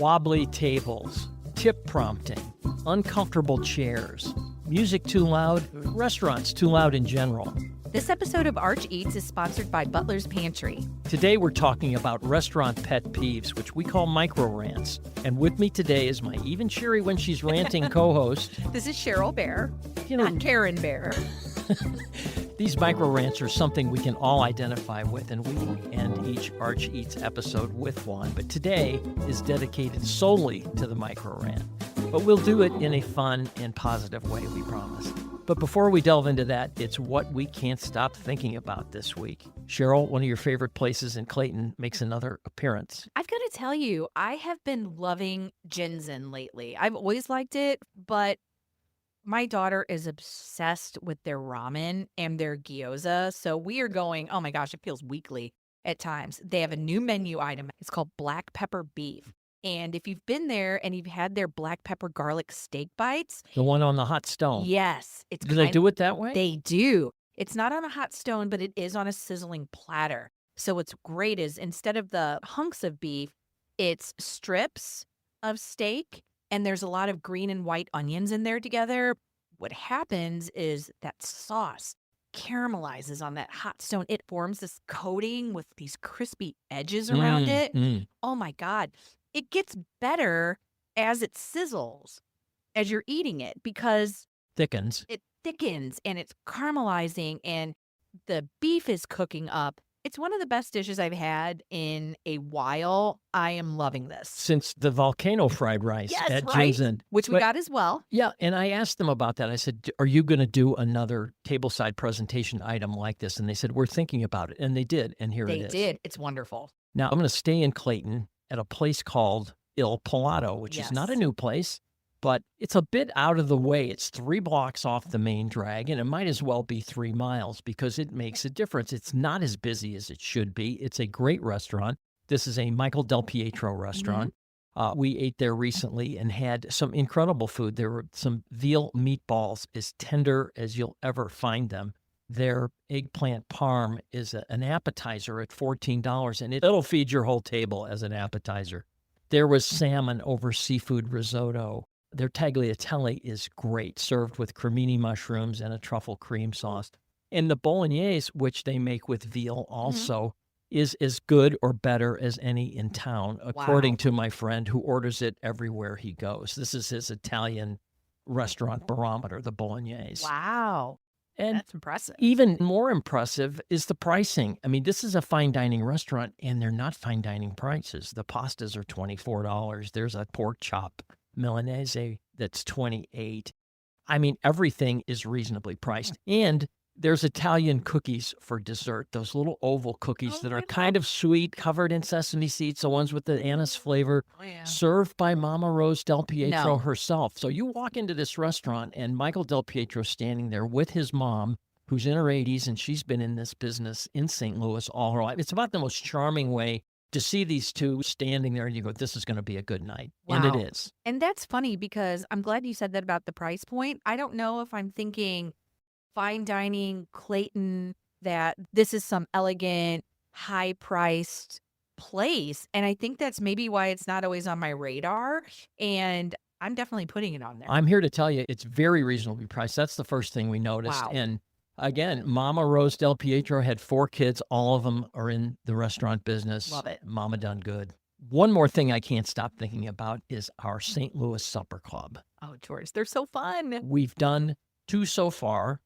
wobbly tables, tip prompting, uncomfortable chairs, music too loud, restaurants too loud in general. This episode of Arch Eats is sponsored by Butler's Pantry. Today we're talking about restaurant pet peeves, which we call microrants. And with me today is my even cheery when she's ranting co-host. This is Cheryl Bear, You know, not Karen Bear. These microrants are something we can all identify with, and we end each Arch Eats episode with one. But today is dedicated solely to the microrant. But we'll do it in a fun and positive way, we promise. But before we delve into that, it's what we can't stop thinking about this week. Cheryl, one of your favorite places in Clayton, makes another appearance. I've got to tell you, I have been loving ginseng lately. I've always liked it, but my daughter is obsessed with their ramen and their gyoza. So we are going, oh my gosh, it feels weekly at times. They have a new menu item. It's called black pepper beef. And if you've been there and you've had their black pepper garlic steak bites. The one on the hot stone. Yes. Do they do it that way? They do. It's not on a hot stone, but it is on a sizzling platter. So what's great is instead of the hunks of beef, it's strips of steak, and there's a lot of green and white onions in there together. What happens is that sauce caramelizes on that hot stone. It forms this coating with these crispy edges around it. Oh my God. It gets better as it sizzles, as you're eating it, because Thickens. it thickens and it's caramelizing and the beef is cooking up. It's one of the best dishes I've had in a while. I am loving this. Since the volcano fried rice Yes, at right. Ginseng. Which we But- got as well. Yeah, and I asked them about that. I said, are you going to do another tableside presentation item like this? And they said, we're thinking about it. And they did, and here They it is. did. It's wonderful. Now, I'm going to stay in Clayton at a place called Il Palato, which is not a Yes. new place, but it's a bit out of the way. It's 3 blocks off the main drag, and it might as well be 3 miles because it makes a difference. It's not as busy as it should be. It's a great restaurant. This is a Michael Del Pietro restaurant. We ate there recently and had some incredible food. There were some veal meatballs as tender as you'll ever find them. Their eggplant parm is an appetizer at $14, and it'll feed your whole table as an appetizer. There was salmon over seafood risotto. Their tagliatelle is great, served with cremini mushrooms and a truffle cream sauce. And the bolognese, which they make with veal also, is as good or better as any in town, according to my friend who orders it everywhere he goes. This is his Italian restaurant barometer, the bolognese. Wow. And That's impressive. even more impressive is the pricing. I mean, this is a fine dining restaurant, and they're not fine dining prices. The pastas are $24. There's a pork chop Milanese that's $28. I mean, everything is reasonably priced. And there's Italian cookies for dessert, those little oval cookies that are kind of sweet, covered in sesame seeds, the ones with the anise flavor, served by Mama Rose Del Pietro No. herself. So you walk into this restaurant, and Michael Del Pietro's standing there with his mom, who's in her 80s, and she's been in this business in St. Louis all her life. It's about the most charming way to see these two standing there, and you go, this is going to be a good night. And Wow. it is. And that's funny because I'm glad you said that about the price point. I don't know if I'm thinking fine dining, Clayton, that this is some elegant, high-priced place. And I think that's maybe why it's not always on my radar. And I'm definitely putting it on there. I'm here to tell you it's very reasonably priced. That's the first thing we noticed. Wow. And again, Mama Rose Del Pietro had 4 kids. All of them are in the restaurant business. Love it. Mama done good. One more thing I can't stop thinking about is our St. Louis Supper Club. Oh, George, they're so fun. We've done 2 so far.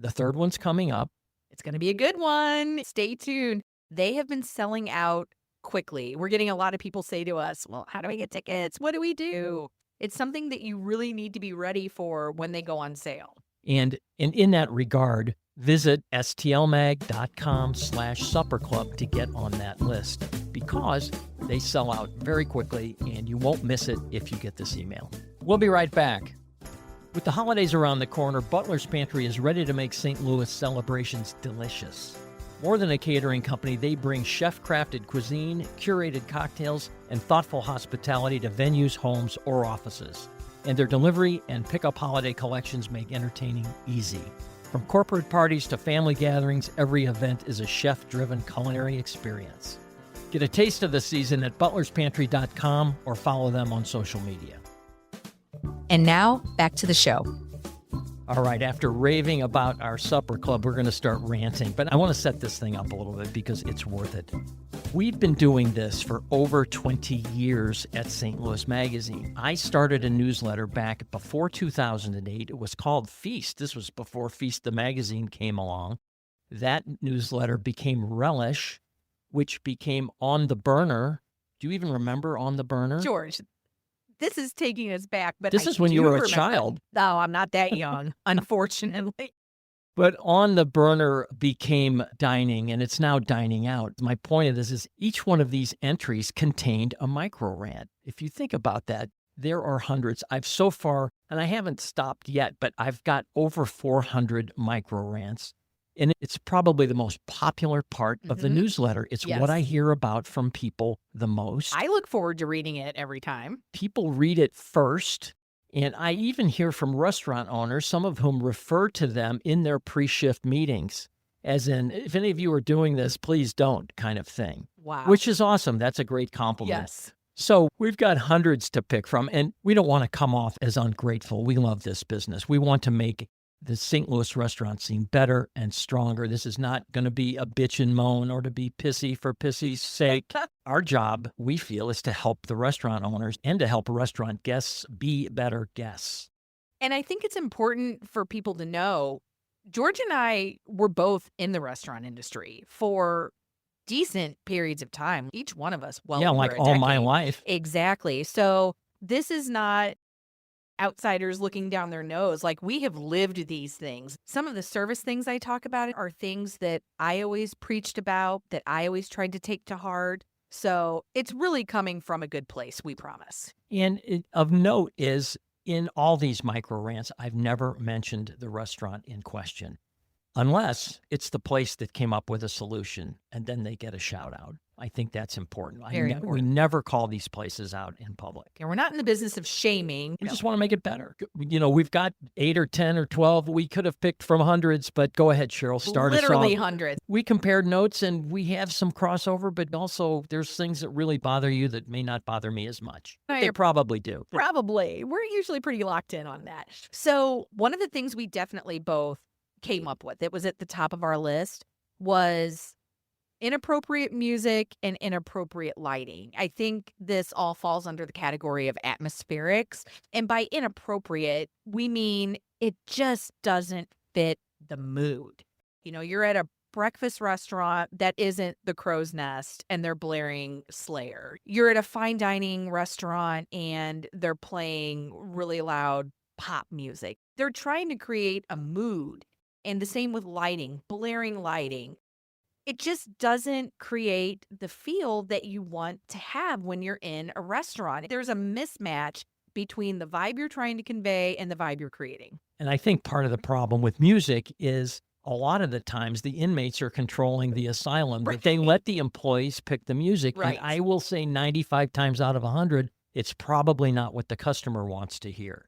The third one's coming up. It's going to be a good one. Stay tuned. They have been selling out quickly. We're getting a lot of people say to us, well, how do we get tickets? What do we do? It's something that you really need to be ready for when they go on sale. And in that regard, visit stlmag.com/supperclub to get on that list because they sell out very quickly and you won't miss it if you get this email. We'll be right back. With the holidays around the corner, Butler's Pantry is ready to make St. Louis celebrations delicious. More than a catering company, they bring chef-crafted cuisine, curated cocktails, and thoughtful hospitality to venues, homes, or offices. And their delivery and pickup holiday collections make entertaining easy. From corporate parties to family gatherings, every event is a chef-driven culinary experience. Get a taste of the season at butlerspantry.com or follow them on social media. And now, back to the show. All right, after raving about our supper club, we're going to start ranting, but I want to set this thing up a little bit because it's worth it. We've been doing this for over 20 years at St. Louis Magazine. I started a newsletter back before 2008. It was called Feast. This was before Feast the magazine came along. That newsletter became Relish, which became On the Burner. Do you even remember On the Burner? George, this is taking us back, but This I is when you do were a remember. child. No, I'm not that young, unfortunately. But On the Burner became Dining, and it's now Dining Out. My point of this is each one of these entries contained a microrant. If you think about that, there are hundreds. I've so far, and I haven't stopped yet, but I've got over 400 microrants. And it's probably the most popular part of the newsletter. It's what I Yes. hear about from people the most. I look forward to reading it every time. People read it first. And I even hear from restaurant owners, some of whom refer to them in their pre-shift meetings, as in, if any of you are doing this, please don't, kind of thing, Wow. which is awesome. That's a great compliment. Yes. So we've got hundreds to pick from, and we don't want to come off as ungrateful. We love this business. We want to make the St. Louis restaurant scene better and stronger. This is not going to be a bitch and moan or to be pissy for pissy's sake. Our job, we feel, is to help the restaurant owners and to help restaurant guests be better guests. And I think it's important for people to know, George and I were both in the restaurant industry for decent periods of time. Each one of us, well, Yeah, over like a all my decade. life. Exactly. So this is not outsiders looking down their nose. Like, we have lived these things. Some of the service things I talk about are things that I always preached about, that I always tried to take to heart. So it's really coming from a good place, we promise. And of note is, in all these micro rants, I've never mentioned the restaurant in question, unless it's the place that came up with a solution, and then they get a shout out. I think that's important. Very We important. never call these places out in public. And we're not in the business of shaming. We just want to make it better. We've got 8 or 10 or 12. We could have picked from hundreds, but go ahead, Cheryl, start us Literally off. hundreds. We compared notes, and we have some crossover, but also there's things that really bother you that may not bother me as much. They probably do. Probably. We're usually pretty locked in on that. So one of the things we definitely both came up with, it was at the top of our list, was inappropriate music and inappropriate lighting. I think this all falls under the category of atmospherics. And by inappropriate, we mean it just doesn't fit the mood. You're at a breakfast restaurant that isn't the Crow's Nest and they're blaring Slayer. You're at a fine dining restaurant and they're playing really loud pop music. They're trying to create a mood. And the same with lighting, blaring lighting. It just doesn't create the feel that you want to have when you're in a restaurant. There's a mismatch between the vibe you're trying to convey and the vibe you're creating. And I think part of the problem with music is a lot of the times the inmates are controlling the asylum. Right. They let the employees pick the music. Right. And I will say 95 times out of 100, it's probably not what the customer wants to hear.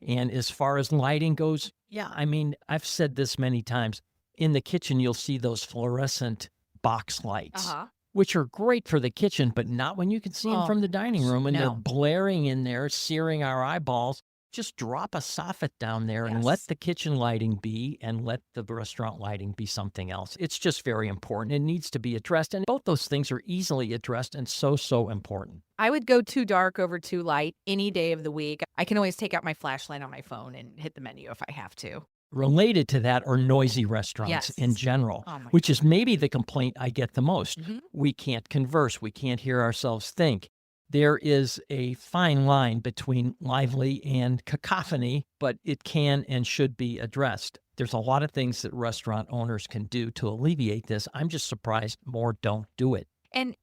And as far as lighting goes, yeah, I mean, I've said this many times. In the kitchen, you'll see those fluorescent box lights, which are great for the kitchen, but not when you can see them from the dining room and they're no. blaring in there, searing our eyeballs. Just drop a soffit down there and let Yes. the kitchen lighting be and let the restaurant lighting be something else. It's just very important. It needs to be addressed. And both those things are easily addressed and so important. I would go too dark over too light any day of the week. I can always take out my flashlight on my phone and hit the menu if I have to. Related to that are noisy restaurants Yes. in general, Oh my which is maybe the complaint I get the most. Mhm. We can't converse. We can't hear ourselves think. There is a fine line between lively and cacophony, but it can and should be addressed. There's a lot of things that restaurant owners can do to alleviate this. I'm just surprised more don't do it. And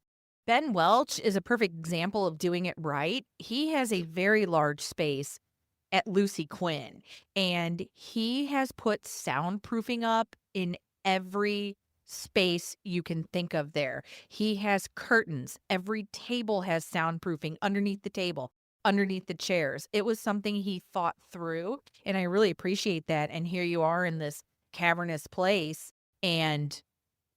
Ben Welch is a perfect example of doing it right. He has a very large space at Lucy Quinn, and he has put soundproofing up in every space you can think of there. He has curtains. Every table has soundproofing underneath the table, underneath the chairs. It was something he thought through, and I really appreciate that. And here you are in this cavernous place, and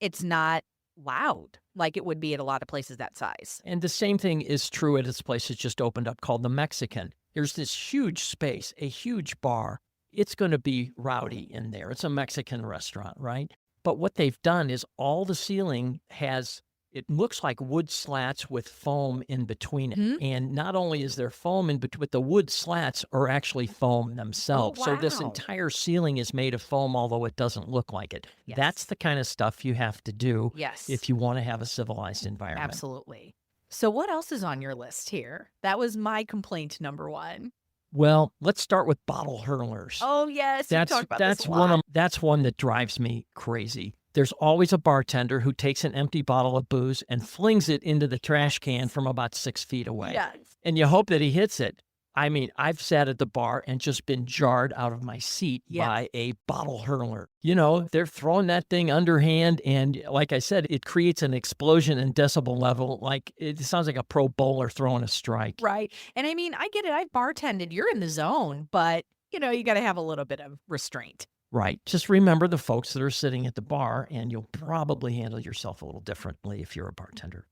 it's not loud like it would be at a lot of places that size. And the same thing is true at this place that just opened up called the Mexican. There's this huge space, a huge bar. It's going to be rowdy in there. It's a Mexican restaurant, right? But what they've done is all the ceiling has, it looks like wood slats with foam in between it. Mhm. And not only is there foam in between, but the wood slats are actually foam Oh, themselves. So this wow. entire ceiling is made of foam, although it doesn't look like it. That's Yes. the kind of stuff you have to do Yes. if you want to have a civilized environment. Absolutely. So what else is on your list here? That was my complaint number 1. Well, let's start with bottle hurlers. Oh, yes, you talk about this a lot. That's one that drives me crazy. There's always a bartender who takes an empty bottle of booze and flings it into the trash can from about 6 feet away. Yes. And you hope that he hits it. I mean, I've sat at the bar and just been jarred out of my seat Yeah. by a bottle hurler. You know, they're throwing that thing underhand, and like I said, it creates an explosion in decibel level. Like it sounds like a pro bowler throwing a strike. Right. And I mean, I get it. I've bartended. You're in the zone, but you got to have a little bit of restraint. Right. Just remember the folks that are sitting at the bar, and you'll probably handle yourself a little differently if you're a bartender.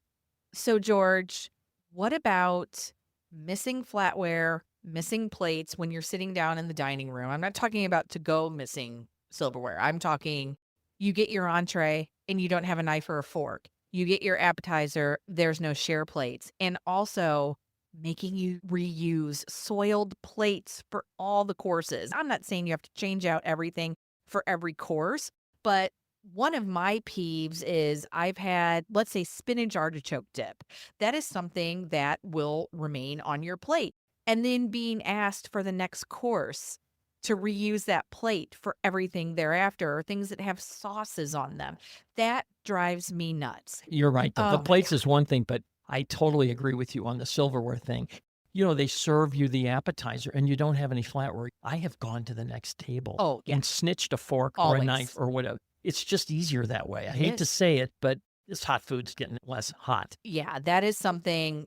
So, George, what about missing flatware, missing plates when you're sitting down in the dining room? I'm not talking about to go missing silverware. I'm talking you get your entree and you don't have a knife or a fork. You get your appetizer, there's no share plates. And also making you reuse soiled plates for all the courses. I'm not saying you have to change out everything for every course, but one of my peeves is I've had, let's say, spinach artichoke dip. That is something that will remain on your plate. And then being asked for the next course to reuse that plate for everything thereafter, or things that have sauces on them. That drives me nuts. You're right, though. The Oh my plates God. is one thing, but I totally agree with you on the silverware thing. You know, they serve you the appetizer and you don't have any flatware. I have gone to the next table Oh, yeah. and snitched a fork or a Always. knife or whatever. It's just easier that way. I hate to is. say it, but this hot food's getting less hot. Yeah, that is something,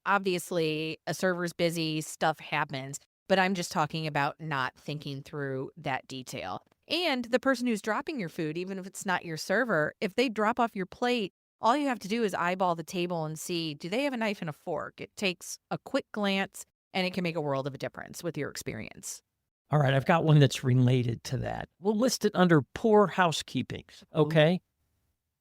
obviously a server's busy, stuff happens, but I'm just talking about not thinking through that detail. And the person who's dropping your food, even if it's not your server, if they drop off your plate, all you have to do is eyeball the table and see, do they have a knife and a fork? It takes a quick glance and it can make a world of a difference with your experience. All right, I've got one that's related to that. We'll list it under poor housekeeping, okay?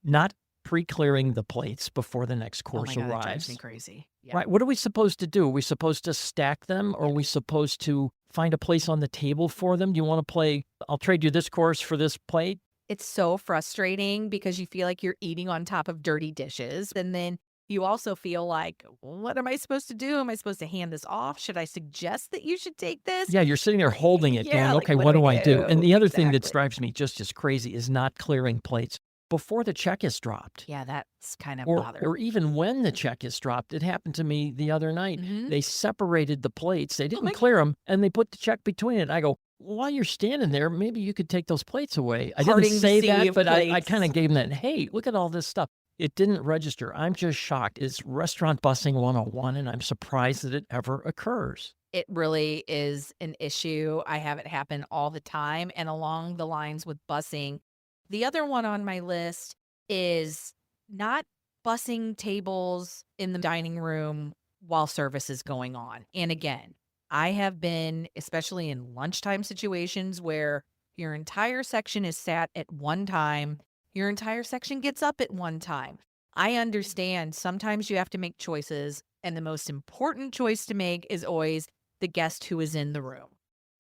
Not pre-clearing the plates before the next Oh my course God, that drives me arrives. crazy. Yeah. Right, what are we supposed to do? Are we supposed to stack them, or are we supposed to find a place on the table for them? Do you wanna play, "I'll trade you this course for this plate"? It's so frustrating because you feel like you're eating on top of dirty dishes. And then you also feel like, what am I supposed to do? Am I supposed to hand this off? Should I suggest that you should take this? Yeah, you're sitting there holding it going, Yeah, like, "Okay, what what do do I I do?" And do? the other thing that Exactly. drives me just as crazy is not clearing plates before the check is dropped. Yeah, that's kind of Or bothersome. or even when the check is dropped. It happened to me the other night. Mhm. They separated the plates, they Oh didn't my clear them, and they put the check between it. I go, "While you're standing there, maybe you could take those plates away." I didn't Parting the say sea that, of but I plates. kinda gave them that, "Hey, look at all this stuff." It didn't register. I'm just shocked. It's restaurant busing 101, and I'm surprised that it ever occurs. It really is an issue. I have it happen all the time. And along the lines with busing, the other one on my list is not bussing tables in the dining room while service is going on. And again, I have been, especially in lunchtime situations where your entire section is sat at one time, your entire section gets up at one time. I understand sometimes you have to make choices, and the most important choice to make is always the guest who is in the room.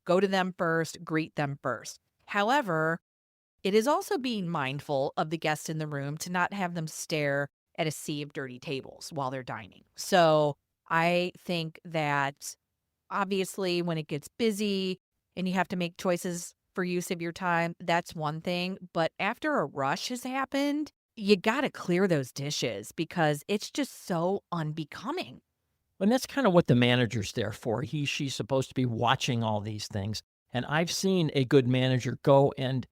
Go to them first, greet them first. However, it is also being mindful of the guest in the room to not have them stare at a sea of dirty tables while they're dining. So I think that obviously when it gets busy and you have to make choices for use of your time, that's one thing. But after a rush has happened, you got to clear those dishes because it's just so unbecoming. And that's kinda what the manager's there for. She's supposed to be watching all these things, and I've seen a good manager go and,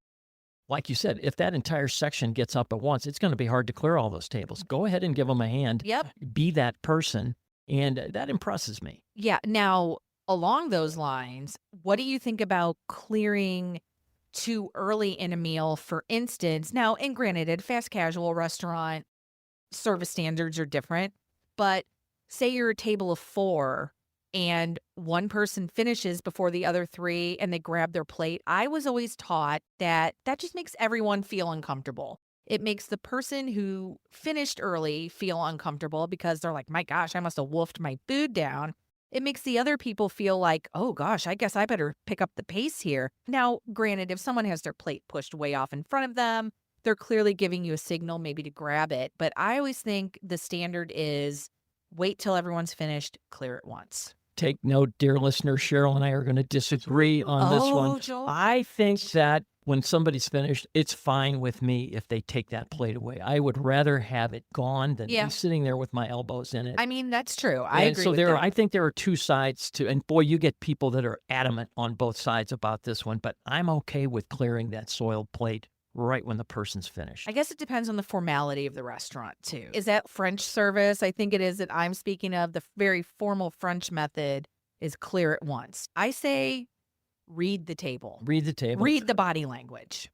like you said, if that entire section gets up at once, it's gonna be hard to clear all those tables. Go ahead and give them a hand. Yep. Be that person, and that impresses me. Yeah. Now, along those lines, what do you think about clearing too early in a meal, for instance. Now, and granted, at a fast casual restaurant, service standards are different, but say you're a table of 4 and one person finishes before the other 3 and they grab their plate. I was always taught that that just makes everyone feel uncomfortable. It makes the person who finished early feel uncomfortable because they're like, "My gosh, I must have wolfed my food down." It makes the other people feel like, "Oh gosh, I guess I better pick up the pace here." Now, granted, if someone has their plate pushed way off in front of them, they're clearly giving you a signal maybe to grab it, but I always think the standard is wait till everyone's finished, clear it once. Take note, dear listener, Cheryl and I are going to disagree on this one. Oh, Joel. I think that when somebody's finished, it's fine with me if they take that plate away. I would rather have it gone than be Yeah, sitting there with my elbows in it. I mean, that's true. I And agree so with I that. think there are two sides to, and boy, you get people that are adamant on both sides about this one, but I'm okay with clearing that soiled plate right when the person's I finished. guess it depends on the formality of the restaurant too. Is that French service? I think it is that I'm speaking of. The very formal French method is clear it once. I say read the table, Read the table. read the body language.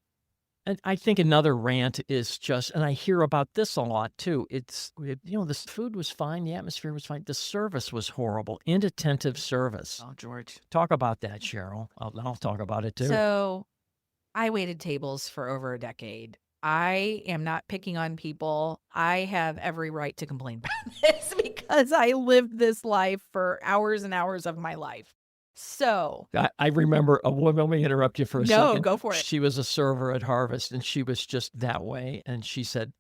And I think another rant is just, and I hear about this a lot too. This food was fine, the atmosphere was fine, the service was horrible, inattentive service. Oh, George. Talk about that, Cheryl. I'll talk about it too. So I waited tables for over a decade. I am not picking on people. I have every right to complain about this because I lived this life for hours and hours of my life. So, I remember a woman. Let me interrupt you for a no, second. go for it. She was a server at Harvest, and she was just that way. And she said,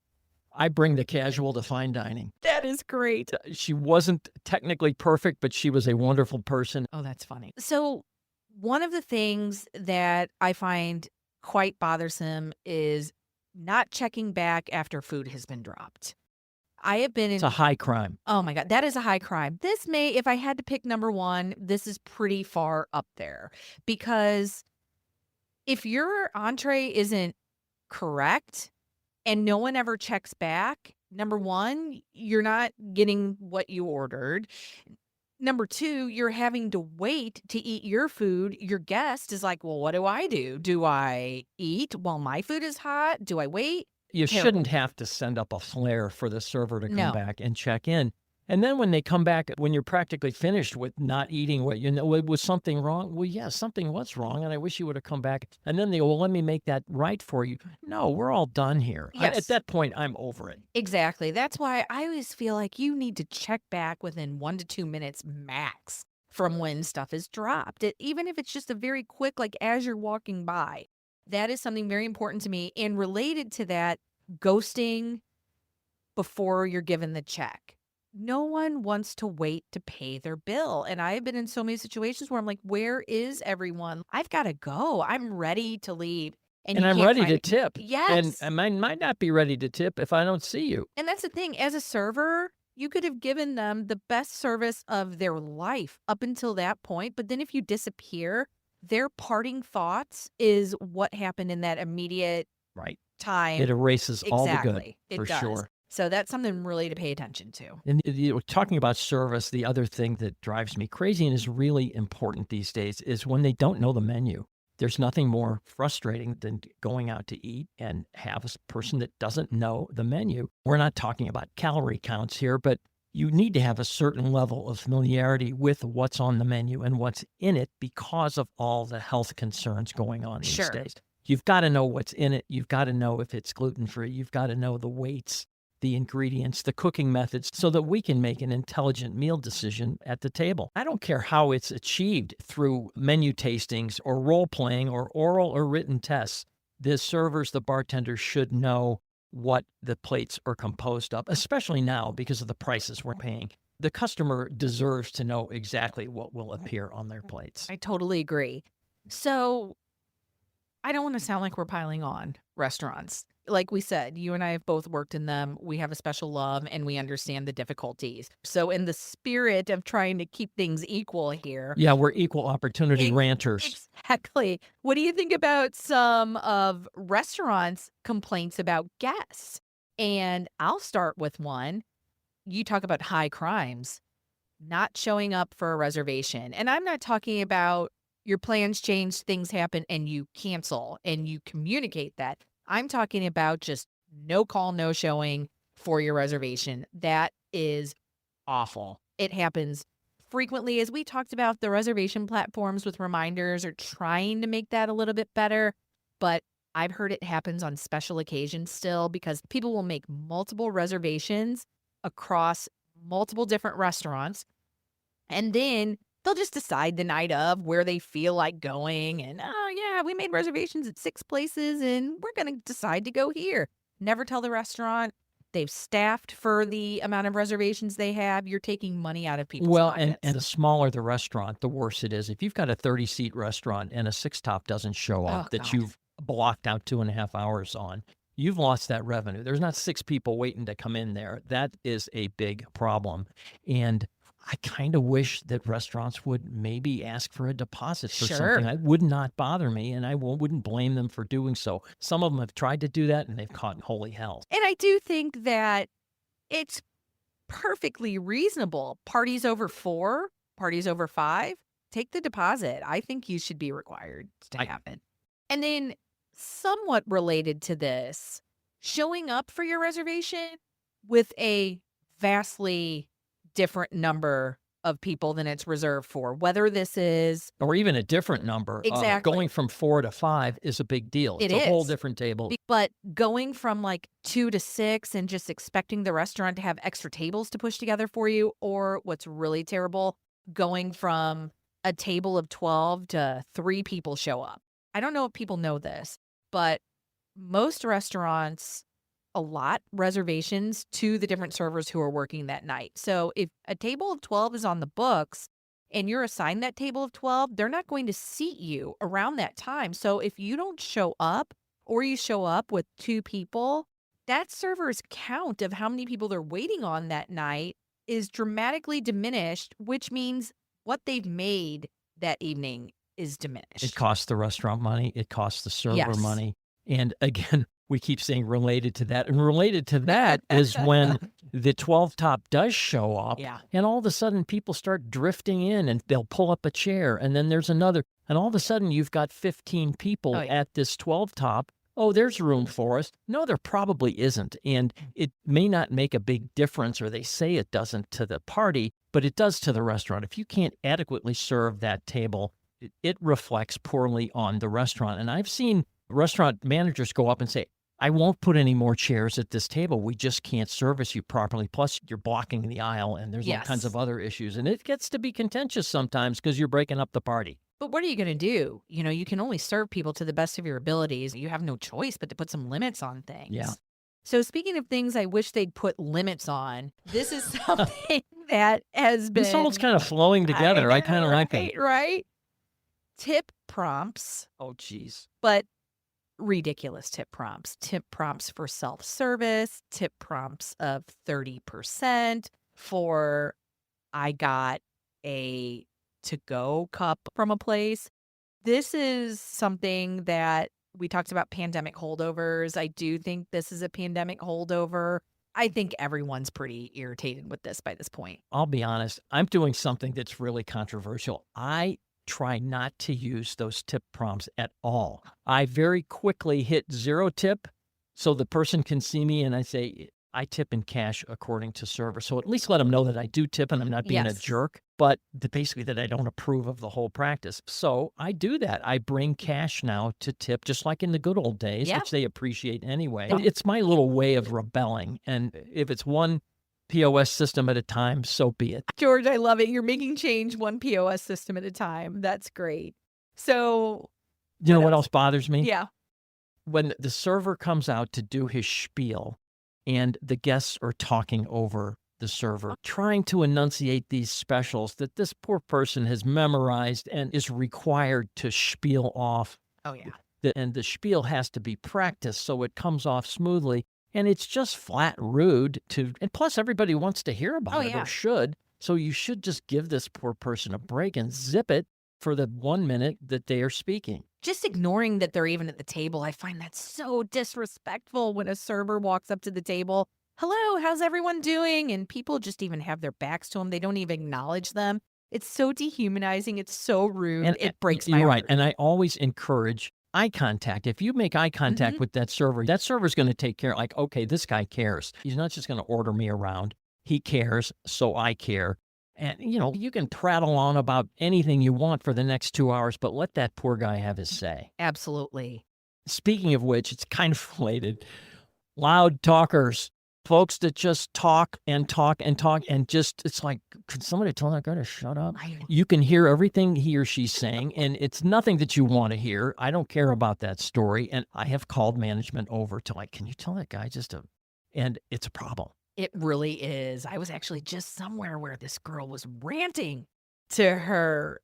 "I bring the casual to fine dining." That is great. She wasn't technically perfect, but she was a wonderful person. Oh, that's funny. So, one of the things that I find quite bothersome is not checking back after food has been dropped. I have been It's a in high crime. Oh my god, that is a high crime. This may if I had to pick number 1, this is pretty far up there because if your entree isn't correct and no one ever checks back, number 1, you're not getting what you ordered. Number 2, you're having to wait to eat your food. Your guest is like, "Well, what do I do? Do I eat while my food is hot? Do I wait?" You Terrible. shouldn't have to send up a flare for the server to come No. back and check in. And then when they come back, when you're practically finished with not eating what you know, was something wrong? Well, yeah, something was wrong, and I wish you would have come back. And then they, well, let me make that right for you. No, we're all done here. At Yes. that point, I'm over it. Exactly. That's why I always feel like you need to check back within 1 to 2 minutes max from when stuff is dropped. Even if it's just a very quick, like as you're walking by. That is something very important to me. And related to that, ghosting before you're given the check. No one wants to wait to pay their bill. And I've been in so many situations where I'm like, where is everyone? I've got to go. I'm ready to leave. And And you I'm can't ready to find tip. And Yes. I might not be ready to tip if I don't see you. And that's the thing, as a server, you could have given them the best service of their life up until that point, but then if you disappear, their parting thoughts is what happened in that immediate Right. time. It erases all the good, Exactly. It for does. sure. So that's something really to pay attention to. And talking about service, the other thing that drives me crazy and is really important these days is when they don't know the menu. There's nothing more frustrating than going out to eat and have a person that doesn't know the menu. We're not talking about calorie counts here, but you need to have a certain level of familiarity with what's on the menu and what's in it because of all the health concerns going on these Sure. days. You've got to know what's in it. You've got to know if it's gluten free. You've got to know the weights, the ingredients, the cooking methods, so that we can make an intelligent meal decision at the table. I don't care how it's achieved through menu tastings or role playing or oral or written tests. The servers, the bartenders should know what the plates are composed of, especially now because of the prices we're paying. The customer deserves to know exactly what will appear on their plates. I totally agree. So I don't want to sound like we're piling on restaurants. Like we said, you and I have both worked in them. We have a special love and we understand the difficulties. So, in the spirit of trying to keep things equal here, Yeah, we're equal opportunity e- ranters. exactly. What do you think about some of restaurants' complaints about guests? And I'll start with one. You talk about high crimes, not showing up for a reservation. And I'm not talking about your plans change, things happen, and you cancel and you communicate that. I'm talking about just no call, no showing for your reservation. That is awful. It happens frequently. As we talked about, the reservation platforms with reminders are trying to make that a little bit better, but I've heard it happens on special occasions still because people will make multiple reservations across multiple different restaurants, and then they'll just decide the night of where they feel like going. And, oh, yeah, we made reservations at 6 places and we're going to decide to go here. Never tell the restaurant. They've staffed for the amount of reservations they have. You're taking money out of people's Well, and pockets. the smaller the restaurant, the worse it is. If you've got a 30-seat restaurant and a six top doesn't show up Oh, that God. you've blocked out 2.5 hours on, you've lost that revenue. There's not 6 people waiting to come in there. That is a big problem. And I kind of wish that restaurants would maybe ask for a deposit for something. Sure. That would not bother me, and I wouldn't blame them for doing so. Some of them have tried to do that, and they've caught holy hell. And I do think that it's perfectly reasonable. Parties over 4, parties over 5, take the deposit. I think you should be required to I have it. And then, somewhat related to this, showing up for your reservation with a vastly different number of people than it's reserved for, whether this is Or even a different number. exactly, Going from 4 to 5 is a big deal. it It's a whole is. different table. But going from like 2 to 6 and just expecting the restaurant to have extra tables to push together for you, or what's really terrible, going from a table of 12 to 3 people show up. I don't know if people know this, but most restaurants allot reservations to the different servers who are working that night. So if a table of 12 is on the books and you're assigned that table of 12, they're not going to seat you around that time. So if you don't show up or you show up with 2 people, that server's count of how many people they're waiting on that night is dramatically diminished, which means what they've made that evening is It diminished. costs the restaurant money, it costs the server Yes. money, and again, we keep saying related to that, and related to that is when the 12 top does show up, Yeah. and all of a sudden people start drifting in, and they'll pull up a chair, and then there's another, and all of a sudden you've got 15 Oh, people yeah. at this 12 top. "Oh, there's room for us." No, there probably isn't, and it may not make a big difference, or they say it doesn't to the party, but it does to the restaurant. If you can't adequately serve that table, it reflects poorly on the restaurant. And I've seen restaurant managers go up and say, "I won't put any more chairs at this table. We just can't service you properly. Plus, you're blocking the aisle, and there's all kinds Yes. of other issues." And it gets to be contentious sometimes because you're breaking up the party. But what are you gonna do? You know, you can only serve people to the best of your abilities. You have no choice but to put some limits on Yeah. things. So speaking of things I wish they'd put limits on, this is something that has This all been kind of flowing I together. I kind of know, like them. right? Tip prompts, Oh, geez. but ridiculous tip prompts. Tip prompts for self-service, tip prompts of 30% for I got a to-go cup from a place. This is something that we talked about pandemic holdovers. I do think this is a pandemic holdover. I think everyone's pretty irritated with this by this point. I'll be honest, I'm doing something that's really controversial. I try not to use those tip prompts at all. I very quickly hit 0 tip so the person can see me, and I say, "I tip in cash according to server." So at least let them know that I do tip and I'm not being a Yes. jerk, but basically that I don't approve of the whole practice. So I do that. I bring cash now to tip, just like in the good old days, Yeah. which they appreciate anyway. Yeah. It's my little way of rebelling. And if it's one POS system at a time, so be it. George, I love it. You're making change one POS system at a time. That's great. So, You know what what else? else bothers me? Yeah. When the server comes out to do his spiel and the guests are talking over the server, trying to enunciate these specials that this poor person has memorized and is required to spiel off. Oh, yeah. And the spiel has to be practiced so it comes off smoothly. And it's just flat rude to, and plus everybody wants to hear about Oh, it yeah. or should. So you should just give this poor person a break and zip it for the 1 minute that they are speaking. Just ignoring that they're even at the table, I find that so disrespectful when a server walks up to the table. "Hello, how's everyone doing?" And people just even have their backs to them. They don't even acknowledge them. It's so dehumanizing, it's so rude, And it breaks my you're right, heart. and I always encourage eye contact. If you make eye contact Mhm. with that server's gonna take care like, "Okay, this guy cares. He's not just gonna order me around. He cares, so I care." And, you can prattle on about anything you want for the next 2 hours, but let that poor guy have his say. Absolutely. Speaking of which, it's kind of related. Loud talkers, folks that just talk and talk and talk and just it's like, "Could somebody tell that guy to shut up?" I know. You can hear everything he or she's saying, and it's nothing that you wanna hear. I don't care about that story, and I have called management over to, like, "Can you tell that guy just to" and it's a problem. It really is. I was actually just somewhere where this girl was ranting to her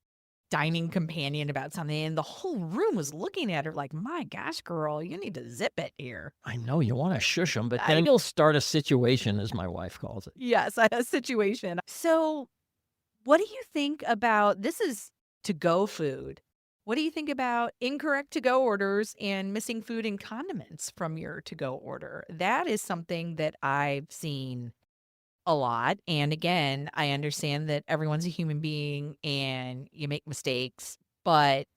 dining companion about something, and the whole room was looking at her like, "My gosh, girl, you need to zip it here." I know you wanna shush them, but I then you'll start a situation, as my wife calls it. Yes, a situation. So, what do you think about this is to-go food. What do you think about incorrect to-go orders and missing food and condiments from your to-go order? That is something that I've seen a lot, and again, I understand that everyone's a human being and you make mistakes, but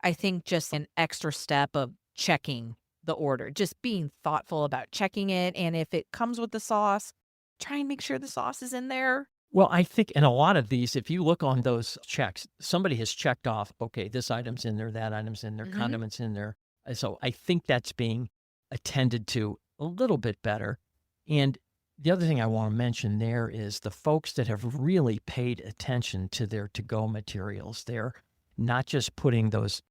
I think just an extra step of checking the order, just being thoughtful about checking it, and if it comes with the sauce, try and make sure the sauce is in there. Well, I think in a lot of these, if you look on those checks, somebody has checked off, okay, this item's in there, that item's in there, Mhm. condiments in there. So I think that's being attended to a little bit better. And the other thing I want to mention there is the folks that have really paid attention to their to go materials. They're not just putting those,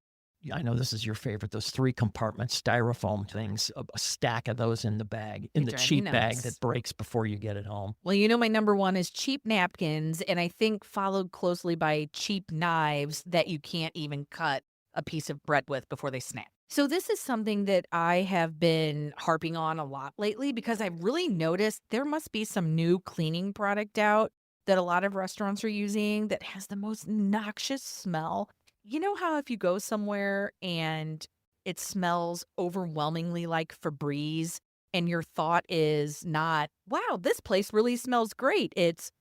I know this is your favorite, those 3 compartment styrofoam things, a stack of those in the bag, They in the drive me cheap bag that nuts. breaks before you get it home. Well, my number 1 is cheap napkins, and I think followed closely by cheap knives that you can't even cut a piece of bread with before they snap. So this is something that I have been harping on a lot lately because I've really noticed there must be some new cleaning product out that a lot of restaurants are using that has the most noxious smell. You know how if you go somewhere and it smells overwhelmingly like Febreze and your thought is not, wow, this place really smells great. It's,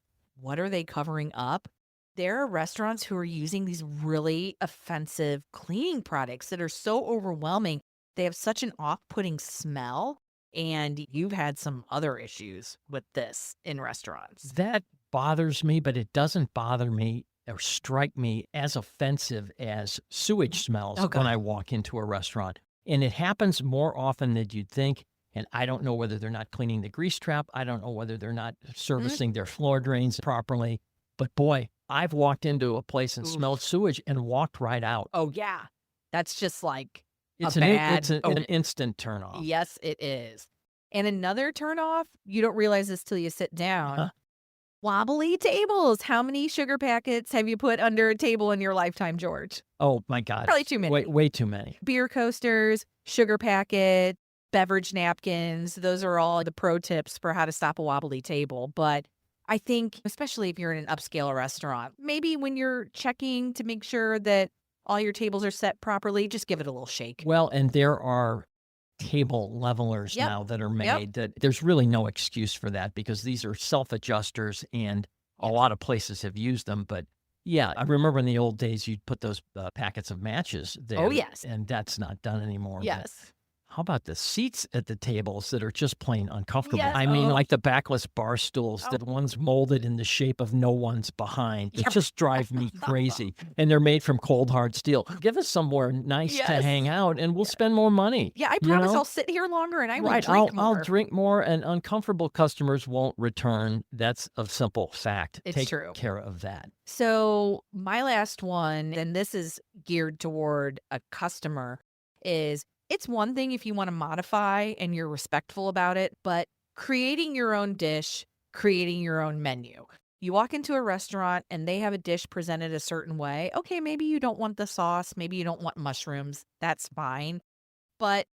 what are they covering up? There are restaurants who are using these really offensive cleaning products that are so overwhelming. They have such an off putting smell. And you've had some other issues with this in restaurants. That bothers me, but it doesn't bother me or strike me as offensive as sewage smells Oh, when God. I walk into a restaurant. And it happens more often than you'd think. And I don't know whether they're not cleaning the grease trap. I don't know whether they're not Mm, servicing their floor drains properly. But boy, I've walked into a place and smelled oof. sewage and walked right out. Oh, yeah. That's just like a It's bad an omen. instant turn off. Yes, it is. And another turn off, you don't realize this till you sit down. Huh? Wobbly tables. How many sugar packets have you put under a table in your lifetime, George? Oh my God. Probably too Way, many. way too many. Beer coasters, sugar packet, beverage napkins. Those are all the pro tips for how to stop a wobbly table. But I think, especially if you're in an upscale restaurant, maybe when you're checking to make sure that all your tables are set properly, just give it a little shake. Well, and there are table levelers Yep. now that are Yep. made that there's really no excuse for that because these are self-adjusters and a Yes. lot of places have used them. But yeah, I remember in the old days you'd put those packets of matches Oh, there, yes. and that's not done anymore. But Yes. how about the seats at the tables that are just plain uncomfortable? Yes. I mean, Oh, like the backless bar stools, oh. the ones molded in the shape of no one's behind that Yeah. just drive me crazy. And they're made from cold hard steel. Give us somewhere nice to Yes. hang out and we'll Yeah. spend more money, Yeah, I you promise know? I'll sit here longer and I will Right, drink I'll more. drink more and uncomfortable customers won't return. That's a simple fact. It's Take true. care of that. So, my last one, and this is geared toward a customer, is it's one thing if you want to modify and you're respectful about it, but creating your own dish, creating your own menu. You walk into a restaurant and they have a dish presented a certain way. Okay, maybe you don't want the sauce, maybe you don't want mushrooms. That's fine. But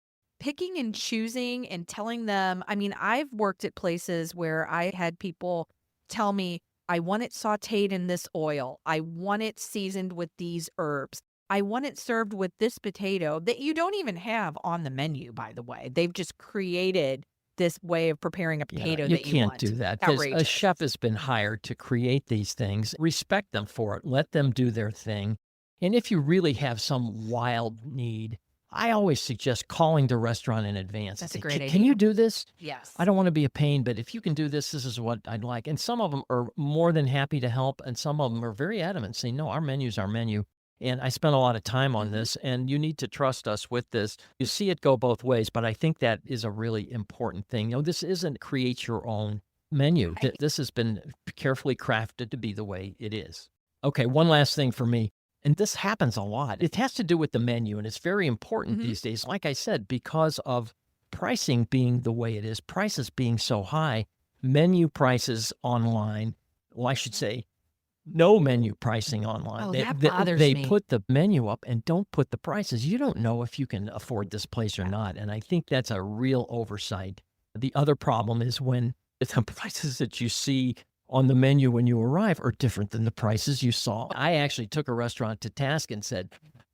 picking and choosing and telling them, I mean, I've worked at places where I had people tell me, I want it sauteed in this oil. I want it seasoned with these herbs. I want it served with this potato that you don't even have on the menu, by the way. They've just created this way of preparing a potato you that you can't want. do that because a Outrageous. chef has been hired to create these things. Respect them for it. Let them do their thing. And if you really have some wild need, I always suggest calling the restaurant in advance. That's and a say, great Can you idea. do this? Yes. I don't want to be a pain, but if you can do this, this is what I'd like." And some of them are more than happy to help. And some of them are very adamant, saying, "No, our menu's our menu. And I spent a lot of time on this, and you need to trust us with this." You see it go both ways, but I think that is a really important thing. This isn't create your own menu. Right. This has been carefully crafted to be the way it is. Okay, one last thing for me. And this happens a lot. It has to do with the menu, and it's very important Mhm. these days. Like I said, because of pricing being the way it is, prices being so high, menu prices online, well, I should say, no menu pricing online. Oh, They, that they, bothers they me. put the menu up and don't put the prices. You don't know if you can afford this place or not. And I think that's a real oversight. The other problem is when the prices that you see on the menu when you arrive are different than the prices you saw. I actually took a restaurant to task and said,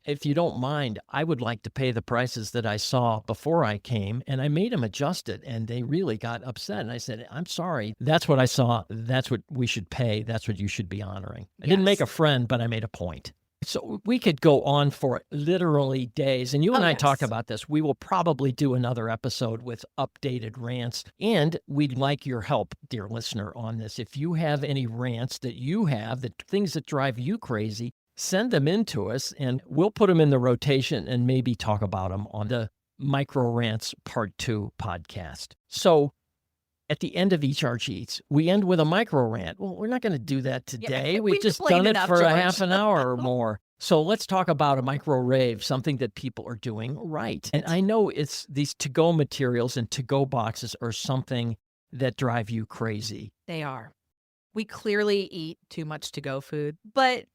"If you don't mind, I would like to pay the prices that I saw before I came." And I made them adjust it, and they really got upset. And I said, "I'm sorry. That's what I saw. That's what we should pay. That's what you should be honoring." I didn't make a Yes. friend, but I made a point. So we could go on for literally days. And you Oh, and I talked yes. about this. We will probably do another episode with updated rants. And we'd like your help, dear listener, on this. If you have any rants that you have, that things that drive you crazy, send them in to us and we'll put them in the rotation and maybe talk about them on the Micro Rants Part 2 podcast. So at the end of each Arch Eats, we end with a micro rant. Well, we're not going to do that today. We've We've just complained done it enough, for a George. half an hour or more. So let's talk about a micro rave, something that people are doing right. And I know it's these to-go materials and to-go boxes are something that drive you crazy. They are. We clearly eat too much to-go food, but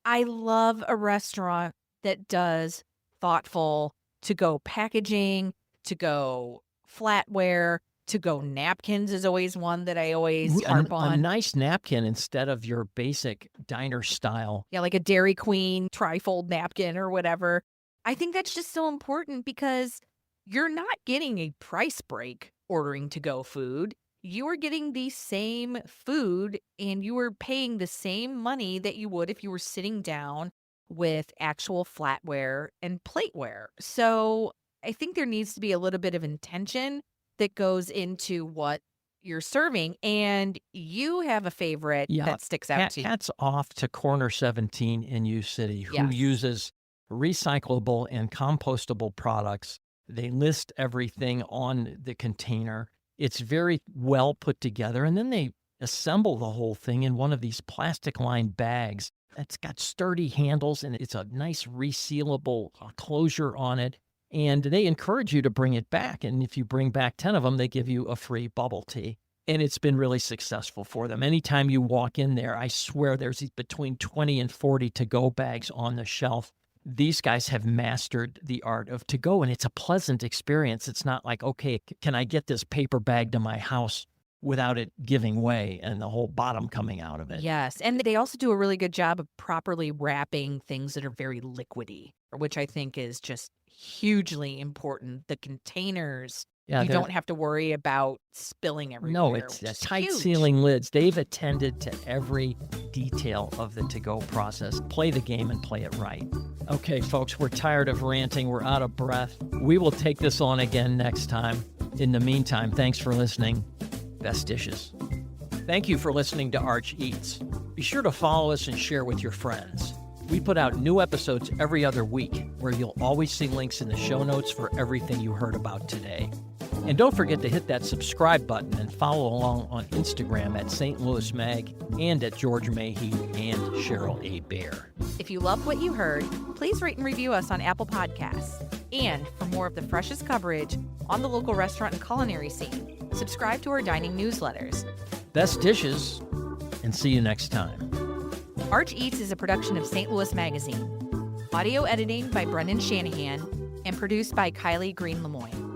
I love a restaurant that does thoughtful to-go packaging, to-go flatware, to-go napkins is always one that I always harp A on. nice napkin instead of your basic diner style. Yeah, like a Dairy Queen trifold napkin or whatever. I think that's just so important because you're not getting a price break ordering to-go food. You are getting the same food and you are paying the same money that you would if you were sitting down with actual flatware and plateware. So I think there needs to be a little bit of intention that goes into what you're serving. And you have a favorite Yeah, that sticks out to you. hats off to Corner 17 in U City, who Yes. uses recyclable and compostable products. They list everything on the container. It's very well put together. And then they assemble the whole thing in one of these plastic lined bags. It's got sturdy handles and it's a nice resealable closure on it. And they encourage you to bring it back. And if you bring back 10 of them, they give you a free bubble tea. And it's been really successful for them. Anytime you walk in there, I swear there's between 20 and 40 to-go bags on the shelf. These guys have mastered the art of to-go, and it's a pleasant experience. It's not like, okay, can I get this paper bag to my house without it giving way and the whole bottom coming out of it? Yes, and they also do a really good job of properly wrapping things that are very liquidy, which I think is just hugely important. The containers, Yeah, you don't have to worry about spilling everywhere. no, it's which is tight huge. sealing lids. They've attended to every detail of the to-go process. Play the game and play it right. Okay, folks, we're tired of ranting. We're out of breath. We will take this on again next time. In the meantime, thanks for listening. Best dishes. Thank you for listening to Arch Eats. Be sure to follow us and share with your friends. We put out new episodes every other week, where you'll always see links in the show notes for everything you heard about today. And don't forget to hit that subscribe button and follow along on Instagram at St. Louis Mag and at George Mahey and Cheryl A. Bear. If you loved what you heard, please rate and review us on Apple Podcasts. And for more of the freshest coverage on the local restaurant and culinary scene, subscribe to our dining newsletters. Best dishes, and see you next time. Arch Eats is a production of St. Louis Magazine. Audio editing by Brendan Shanahan and produced by Kylie Green Lemoyne.